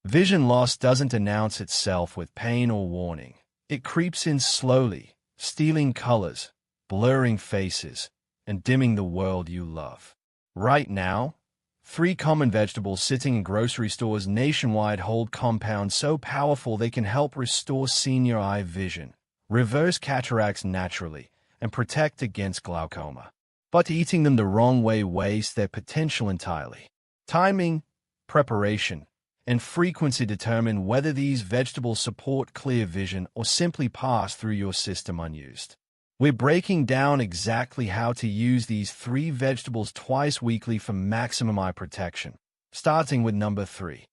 Vision loss doesn't announce itself with pain or warning. It creeps in slowly, stealing colors, blurring faces, and dimming the world you love. Right now, 3 common vegetables sitting in grocery stores nationwide hold compounds so powerful they can help restore senior eye vision, reverse cataracts naturally, and protect against glaucoma. But eating them the wrong way wastes their potential entirely. Timing, preparation, and frequency determine whether these vegetables support clear vision or simply pass through your system unused. We're breaking down exactly how to use these 3 vegetables twice weekly for maximum eye protection, starting with number 3.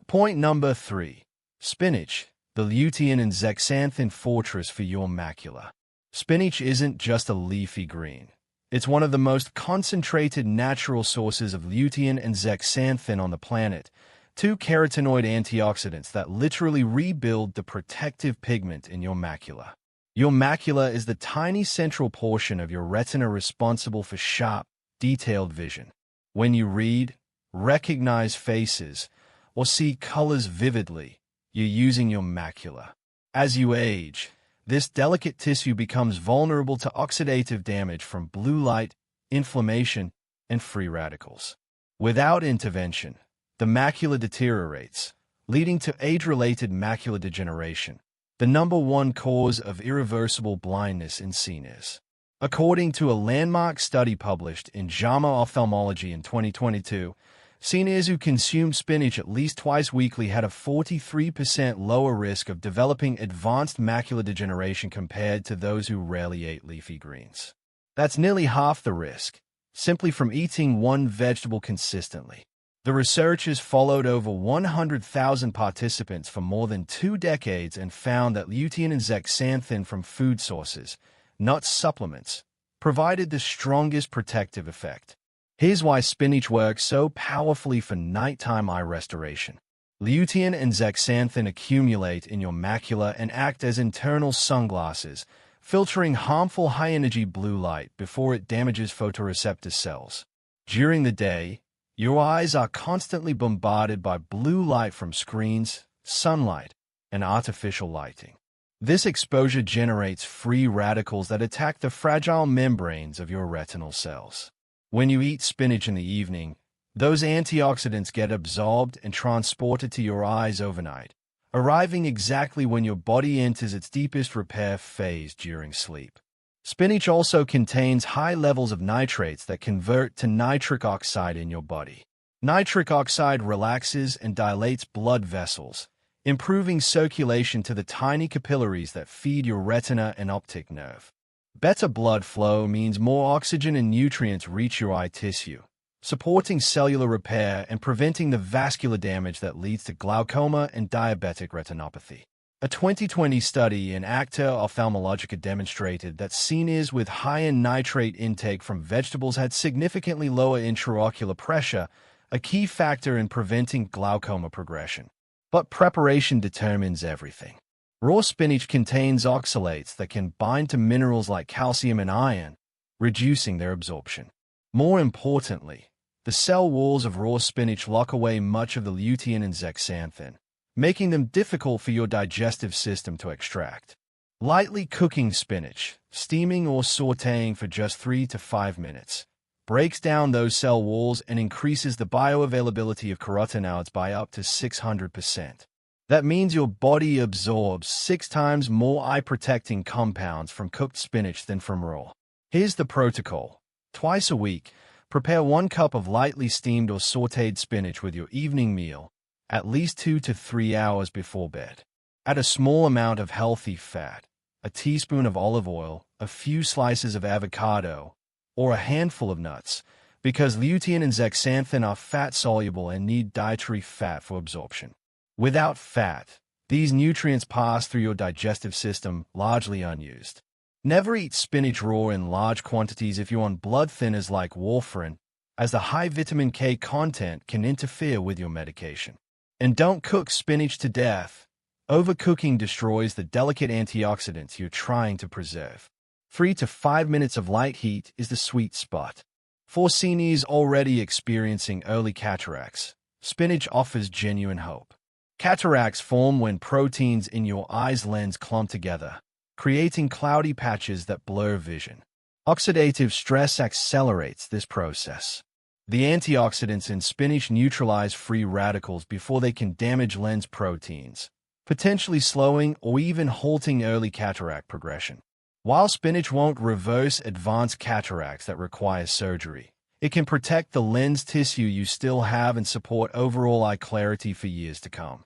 Point number 3. Spinach, the lutein and zeaxanthin fortress for your macula. Spinach isn't just a leafy green. It's one of the most concentrated natural sources of lutein and zeaxanthin on the planet, 2 carotenoid antioxidants that literally rebuild the protective pigment in your macula. Your macula is the tiny central portion of your retina responsible for sharp, detailed vision. When you read, recognize faces, or see colors vividly, you're using your macula. As you age, this delicate tissue becomes vulnerable to oxidative damage from blue light, inflammation, and free radicals. Without intervention, the macula deteriorates, leading to age-related macular degeneration, the #1 cause of irreversible blindness in seniors. According to a landmark study published in JAMA Ophthalmology in 2022, seniors who consumed spinach at least twice weekly had a 43% lower risk of developing advanced macular degeneration compared to those who rarely ate leafy greens. That's nearly half the risk, simply from eating one vegetable consistently. The researchers followed over 100,000 participants for more than 2 decades and found that lutein and zeaxanthin from food sources, not supplements, provided the strongest protective effect. Here's why spinach works so powerfully for nighttime eye restoration. Lutein and zeaxanthin accumulate in your macula and act as internal sunglasses, filtering harmful high-energy blue light before it damages photoreceptor cells. During the day, your eyes are constantly bombarded by blue light from screens, sunlight, and artificial lighting. This exposure generates free radicals that attack the fragile membranes of your retinal cells. When you eat spinach in the evening, those antioxidants get absorbed and transported to your eyes overnight, arriving exactly when your body enters its deepest repair phase during sleep. Spinach also contains high levels of nitrates that convert to nitric oxide in your body. Nitric oxide relaxes and dilates blood vessels, improving circulation to the tiny capillaries that feed your retina and optic nerve. Better blood flow means more oxygen and nutrients reach your eye tissue, supporting cellular repair and preventing the vascular damage that leads to glaucoma and diabetic retinopathy. A 2020 study in Acta Ophthalmologica demonstrated that seniors with higher nitrate intake from vegetables had significantly lower intraocular pressure, a key factor in preventing glaucoma progression. But preparation determines everything. Raw spinach contains oxalates that can bind to minerals like calcium and iron, reducing their absorption. More importantly, the cell walls of raw spinach lock away much of the lutein and zeaxanthin, making them difficult for your digestive system to extract. Lightly cooking spinach, steaming or sautéing for just 3 to 5 minutes, breaks down those cell walls and increases the bioavailability of carotenoids by up to 600%. That means your body absorbs 6 times more eye-protecting compounds from cooked spinach than from raw. Here's the protocol. Twice a week, prepare 1 cup of lightly steamed or sautéed spinach with your evening meal, at least 2 to 3 hours before bed. Add a small amount of healthy fat, a teaspoon of olive oil, a few slices of avocado, or a handful of nuts, because lutein and zeaxanthin are fat-soluble and need dietary fat for absorption. Without fat, these nutrients pass through your digestive system largely unused. Never eat spinach raw in large quantities if you're on blood thinners like warfarin, as the high vitamin K content can interfere with your medication. And don't cook spinach to death. Overcooking destroys the delicate antioxidants you're trying to preserve. 3 to 5 minutes of light heat is the sweet spot. For seniors already experiencing early cataracts, spinach offers genuine hope. Cataracts form when proteins in your eye's lens clump together, creating cloudy patches that blur vision. Oxidative stress accelerates this process. The antioxidants in spinach neutralize free radicals before they can damage lens proteins, potentially slowing or even halting early cataract progression. While spinach won't reverse advanced cataracts that require surgery, it can protect the lens tissue you still have and support overall eye clarity for years to come.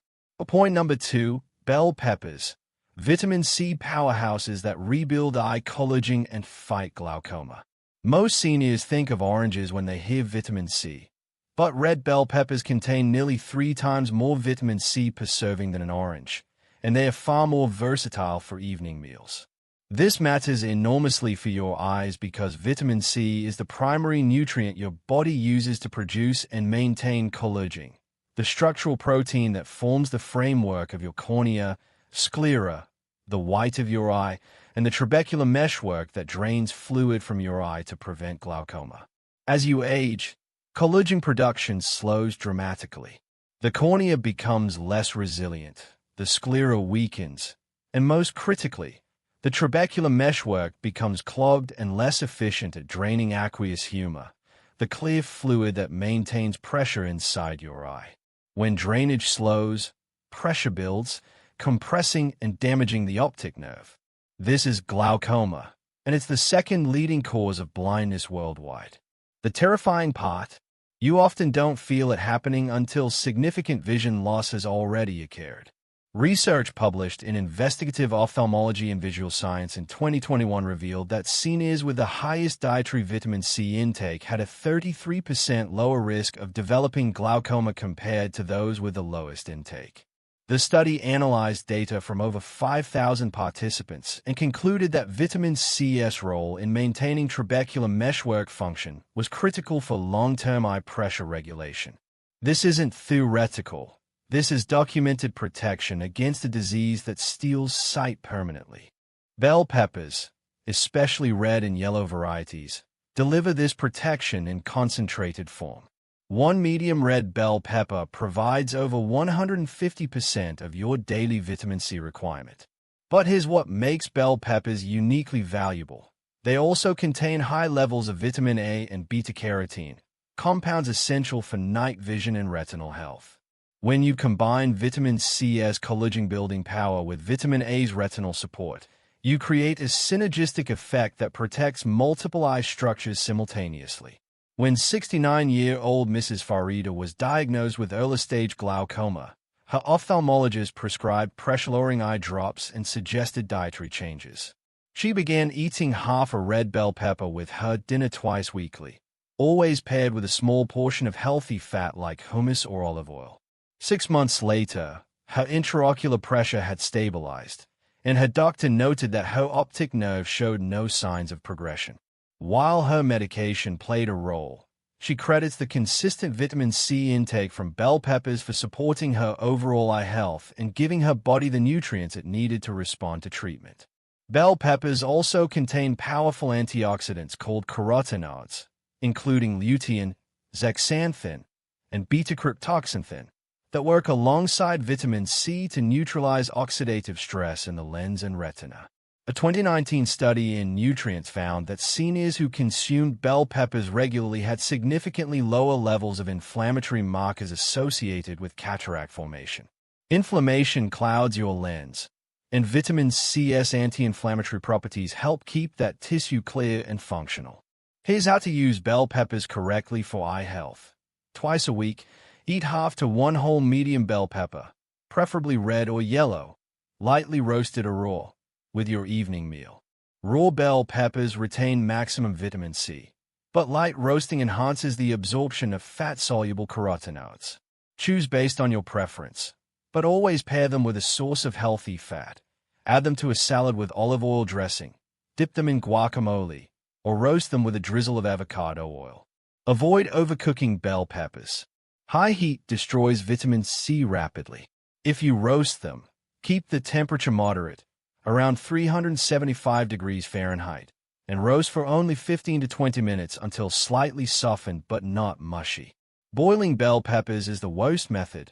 Point number 2, bell peppers. Vitamin C powerhouses that rebuild eye collagen and fight glaucoma. Most seniors think of oranges when they hear vitamin C, but red bell peppers contain nearly 3 times more vitamin C per serving than an orange, and they are far more versatile for evening meals. This matters enormously for your eyes because vitamin C is the primary nutrient your body uses to produce and maintain collagen, the structural protein that forms the framework of your cornea, sclera, the white of your eye, and the trabecular meshwork that drains fluid from your eye to prevent glaucoma. As you age, collagen production slows dramatically. The cornea becomes less resilient, the sclera weakens, and most critically, the trabecular meshwork becomes clogged and less efficient at draining aqueous humor, the clear fluid that maintains pressure inside your eye. When drainage slows, pressure builds, compressing and damaging the optic nerve. This is glaucoma, and it's the second leading cause of blindness worldwide. The terrifying part? You often don't feel it happening until significant vision loss has already occurred. Research published in Investigative Ophthalmology and Visual Science in 2021 revealed that seniors with the highest dietary vitamin C intake had a 33% lower risk of developing glaucoma compared to those with the lowest intake. The study analyzed data from over 5,000 participants and concluded that vitamin C's role in maintaining trabecular meshwork function was critical for long-term eye pressure regulation. This isn't theoretical. This is documented protection against a disease that steals sight permanently. Bell peppers, especially red and yellow varieties, deliver this protection in concentrated form. One medium red bell pepper provides over 150% of your daily vitamin C requirement. But here's what makes bell peppers uniquely valuable. They also contain high levels of vitamin A and beta-carotene, compounds essential for night vision and retinal health. When you combine vitamin C's collagen-building power with vitamin A's retinal support, you create a synergistic effect that protects multiple eye structures simultaneously. When 69-year-old Mrs. Farida was diagnosed with early-stage glaucoma, her ophthalmologist prescribed pressure-lowering eye drops and suggested dietary changes. She began eating half a red bell pepper with her dinner twice weekly, always paired with a small portion of healthy fat like hummus or olive oil. 6 months later, her intraocular pressure had stabilized, and her doctor noted that her optic nerve showed no signs of progression. While her medication played a role, she credits the consistent vitamin C intake from bell peppers for supporting her overall eye health and giving her body the nutrients it needed to respond to treatment. Bell peppers also contain powerful antioxidants called carotenoids, including lutein, zeaxanthin, and beta-cryptoxanthin, that work alongside vitamin C to neutralize oxidative stress in the lens and retina. A 2019 study in Nutrients found that seniors who consumed bell peppers regularly had significantly lower levels of inflammatory markers associated with cataract formation. Inflammation clouds your lens, and vitamin C's anti-inflammatory properties help keep that tissue clear and functional. Here's how to use bell peppers correctly for eye health. Twice a week, eat half to 1 whole medium bell pepper, preferably red or yellow, lightly roasted or raw, with your evening meal. Raw bell peppers retain maximum vitamin C, but light roasting enhances the absorption of fat-soluble carotenoids. Choose based on your preference, but always pair them with a source of healthy fat. Add them to a salad with olive oil dressing, dip them in guacamole, or roast them with a drizzle of avocado oil. Avoid overcooking bell peppers. High heat destroys vitamin C rapidly. If you roast them, keep the temperature moderate, around 375 degrees Fahrenheit, and roast for only 15 to 20 minutes until slightly softened but not mushy. Boiling bell peppers is the worst method.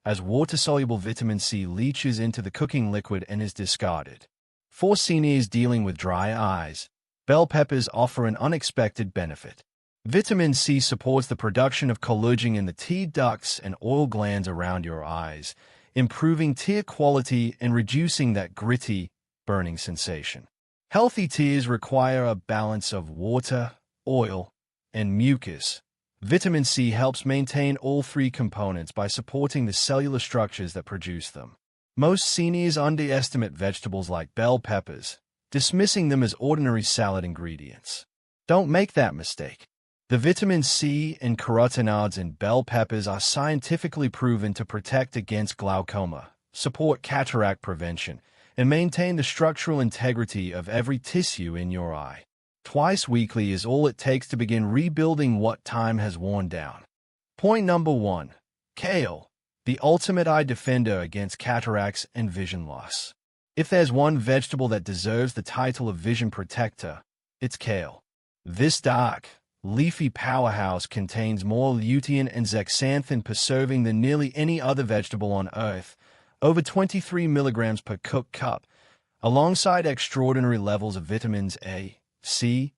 as water-soluble vitamin C leaches into the cooking liquid and is discarded. For seniors dealing with dry eyes, bell peppers offer an unexpected benefit. Vitamin C supports the production of collagen in the tear ducts and oil glands around your eyes, improving tear quality and reducing that gritty, burning sensation. Healthy tears require a balance of water, oil, and mucus. Vitamin C helps maintain all three components by supporting the cellular structures that produce them. Most seniors underestimate vegetables like bell peppers, dismissing them as ordinary salad ingredients. Don't make that mistake. The vitamin C and carotenoids in bell peppers are scientifically proven to protect against glaucoma, support cataract prevention, and maintain the structural integrity of every tissue in your eye. Twice weekly is all it takes to begin rebuilding what time has worn down. Point number 1. Kale, the ultimate eye defender against cataracts and vision loss. If there's one vegetable that deserves the title of vision protector, it's kale. This dark, leafy powerhouse contains more lutein and zeaxanthin per serving than nearly any other vegetable on Earth, over 23 milligrams per cooked cup, alongside extraordinary levels of vitamins A, C,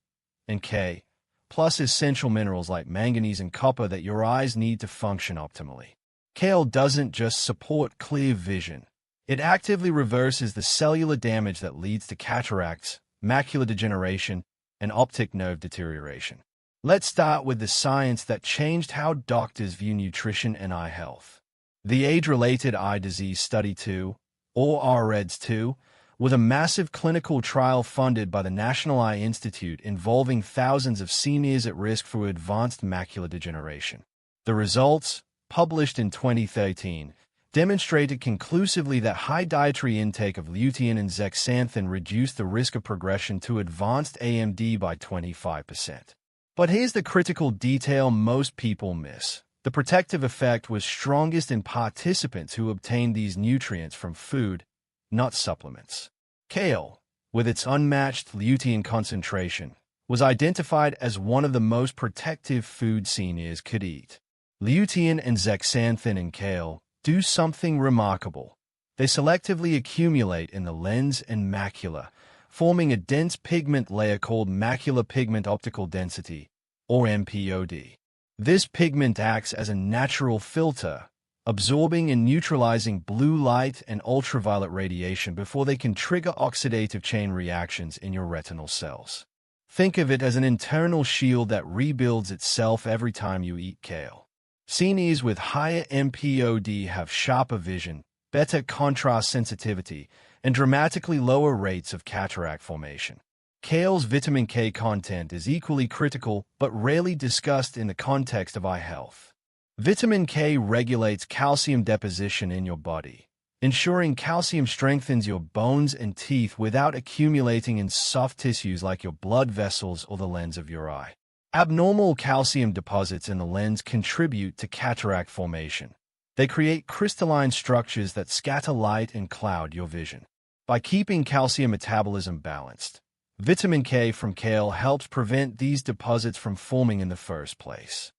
and K, plus essential minerals like manganese and copper that your eyes need to function optimally. Kale doesn't just support clear vision. It actively reverses the cellular damage that leads to cataracts, macular degeneration, and optic nerve deterioration. Let's start with the science that changed how doctors view nutrition and eye health. The Age-Related Eye Disease Study 2, or RREDS 2, was a massive clinical trial funded by the National Eye Institute involving thousands of seniors at risk for advanced macular degeneration. The results, published in 2013, demonstrated conclusively that high dietary intake of lutein and zeaxanthin reduced the risk of progression to advanced AMD by 25%. But here's the critical detail most people miss. The protective effect was strongest in participants who obtained these nutrients from food, not supplements. Kale, with its unmatched lutein concentration, was identified as one of the most protective foods seniors could eat. Lutein and zeaxanthin in kale do something remarkable. They selectively accumulate in the lens and macula, forming a dense pigment layer called macular pigment optical density, or MPOD. This pigment acts as a natural filter, absorbing and neutralizing blue light and ultraviolet radiation before they can trigger oxidative chain reactions in your retinal cells. Think of it as an internal shield that rebuilds itself every time you eat kale. Seniors with higher MPOD have sharper vision, better contrast sensitivity, and dramatically lower rates of cataract formation. Kale's vitamin K content is equally critical but rarely discussed in the context of eye health. Vitamin K regulates calcium deposition in your body, ensuring calcium strengthens your bones and teeth without accumulating in soft tissues like your blood vessels or the lens of your eye. Abnormal calcium deposits in the lens contribute to cataract formation. They create crystalline structures that scatter light and cloud your vision. By keeping calcium metabolism balanced, vitamin K from kale helps prevent these deposits from forming in the first place.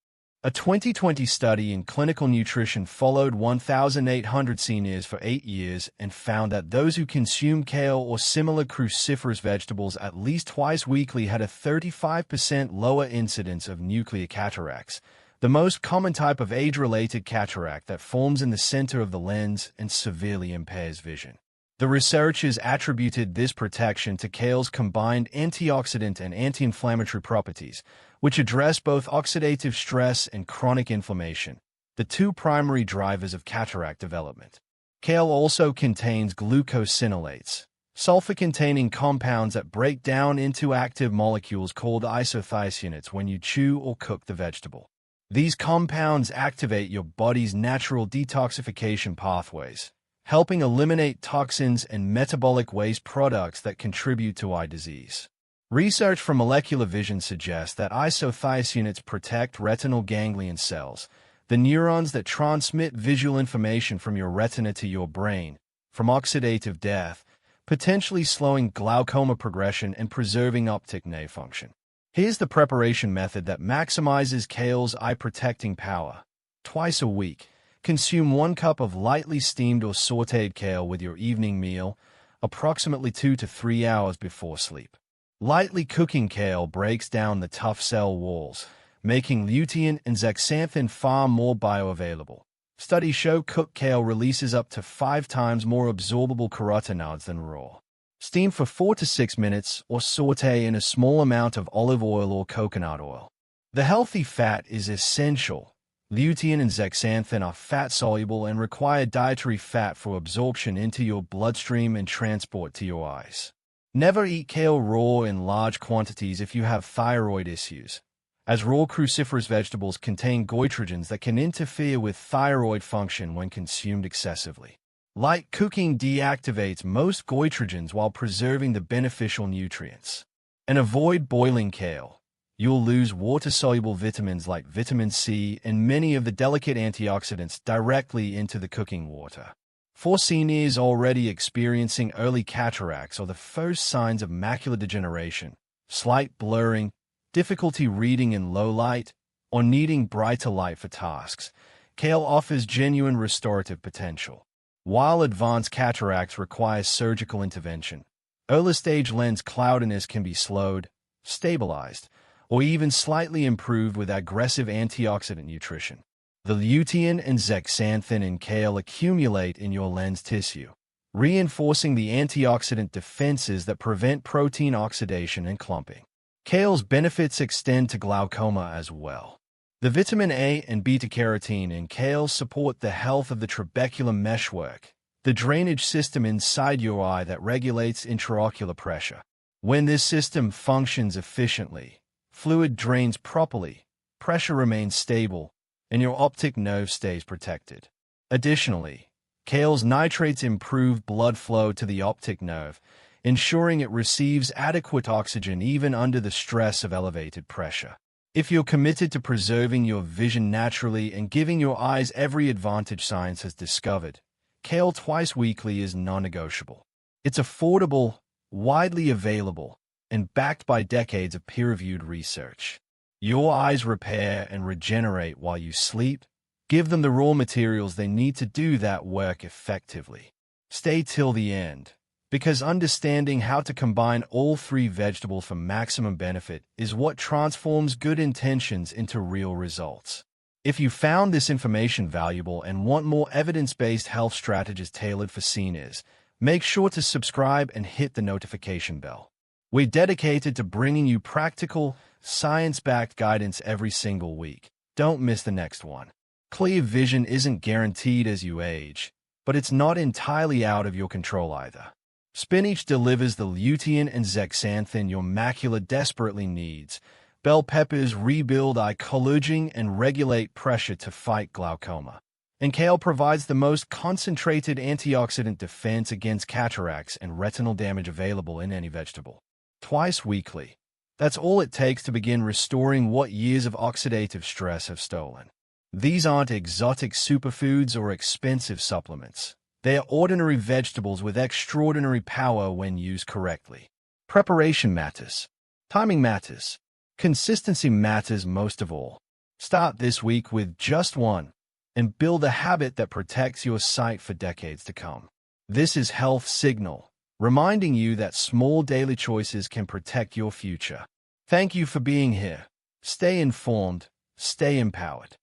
A 2020 study in clinical nutrition followed 1,800 seniors for 8 years and found that those who consumed kale or similar cruciferous vegetables at least twice weekly had a 35% lower incidence of nuclear cataracts, the most common type of age-related cataract that forms in the center of the lens and severely impairs vision. The researchers attributed this protection to kale's combined antioxidant and anti-inflammatory properties, which address both oxidative stress and chronic inflammation, the two primary drivers of cataract development. Kale also contains glucosinolates, sulfur-containing compounds that break down into active molecules called isothiocyanates when you chew or cook the vegetable. These compounds activate your body's natural detoxification pathways, helping eliminate toxins and metabolic waste products that contribute to eye disease. Research from Molecular Vision suggests that isothiocyanates protect retinal ganglion cells, the neurons that transmit visual information from your retina to your brain, from oxidative death, potentially slowing glaucoma progression and preserving optic nerve function. Here's the preparation method that maximizes kale's eye-protecting power. Twice a week, Consume 1 cup of lightly steamed or sautéed kale with your evening meal, approximately 2 to 3 hours before sleep. Lightly cooking kale breaks down the tough cell walls, making lutein and zeaxanthin far more bioavailable. Studies show cooked kale releases up to 5 times more absorbable carotenoids than raw. Steam for 4 to 6 minutes or sauté in a small amount of olive oil or coconut oil. The healthy fat is essential. Lutein and zeaxanthin are fat-soluble and require dietary fat for absorption into your bloodstream and transport to your eyes. Never eat kale raw in large quantities if you have thyroid issues, as raw cruciferous vegetables contain goitrogens that can interfere with thyroid function when consumed excessively. Light cooking deactivates most goitrogens while preserving the beneficial nutrients. And avoid boiling kale. You'll lose water-soluble vitamins like vitamin C and many of the delicate antioxidants directly into the cooking water. For seniors already experiencing early cataracts or the first signs of macular degeneration, slight blurring, difficulty reading in low light, or needing brighter light for tasks, kale offers genuine restorative potential. While advanced cataracts require surgical intervention, early-stage lens cloudiness can be slowed, stabilized, or even slightly improved with aggressive antioxidant nutrition. The lutein and zeaxanthin in kale accumulate in your lens tissue, reinforcing the antioxidant defenses that prevent protein oxidation and clumping. Kale's benefits extend to glaucoma as well. The vitamin A and beta-carotene in kale support the health of the trabecular meshwork, the drainage system inside your eye that regulates intraocular pressure. When this system functions efficiently, fluid drains properly, pressure remains stable, and your optic nerve stays protected. Additionally, kale's nitrates improve blood flow to the optic nerve, ensuring it receives adequate oxygen even under the stress of elevated pressure. If you're committed to preserving your vision naturally and giving your eyes every advantage science has discovered, kale twice weekly is non-negotiable. It's affordable, widely available, and backed by decades of peer-reviewed research. Your eyes repair and regenerate while you sleep. Give them the raw materials they need to do that work effectively. Stay till the end, because understanding how to combine all 3 vegetables for maximum benefit is what transforms good intentions into real results. If you found this information valuable and want more evidence-based health strategies tailored for seniors, make sure to subscribe and hit the notification bell. We're dedicated to bringing you practical, science-backed guidance every single week. Don't miss the next one. Clear vision isn't guaranteed as you age, but it's not entirely out of your control either. Spinach delivers the lutein and zeaxanthin your macula desperately needs. Bell peppers rebuild eye collagen and regulate pressure to fight glaucoma. And kale provides the most concentrated antioxidant defense against cataracts and retinal damage available in any vegetable. Twice weekly. That's all it takes to begin restoring what years of oxidative stress have stolen. These aren't exotic superfoods or expensive supplements. They are ordinary vegetables with extraordinary power when used correctly. Preparation matters. Timing matters. Consistency matters most of all. Start this week with just one, and build a habit that protects your sight for decades to come. This is Health Signal, reminding you that small daily choices can protect your future. Thank you for being here. Stay informed, stay empowered.